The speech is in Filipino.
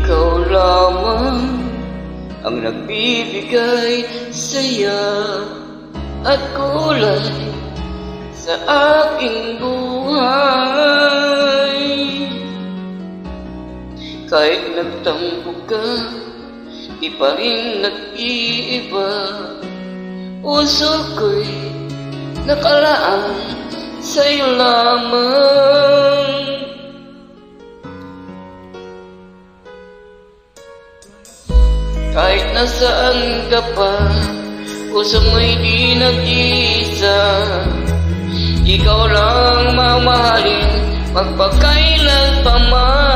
Ikaw lamang ang nagbibigay saya at kulay sa aking buhay. Kahit nagtampo ka, di pa rin nag-iiba. Puso ko'y nakalaan sa'yo lamang. Kahit nasaan ka pa, puso mo'y di nag-iisa. Ikaw lang mamahalin, magpakailan pa man.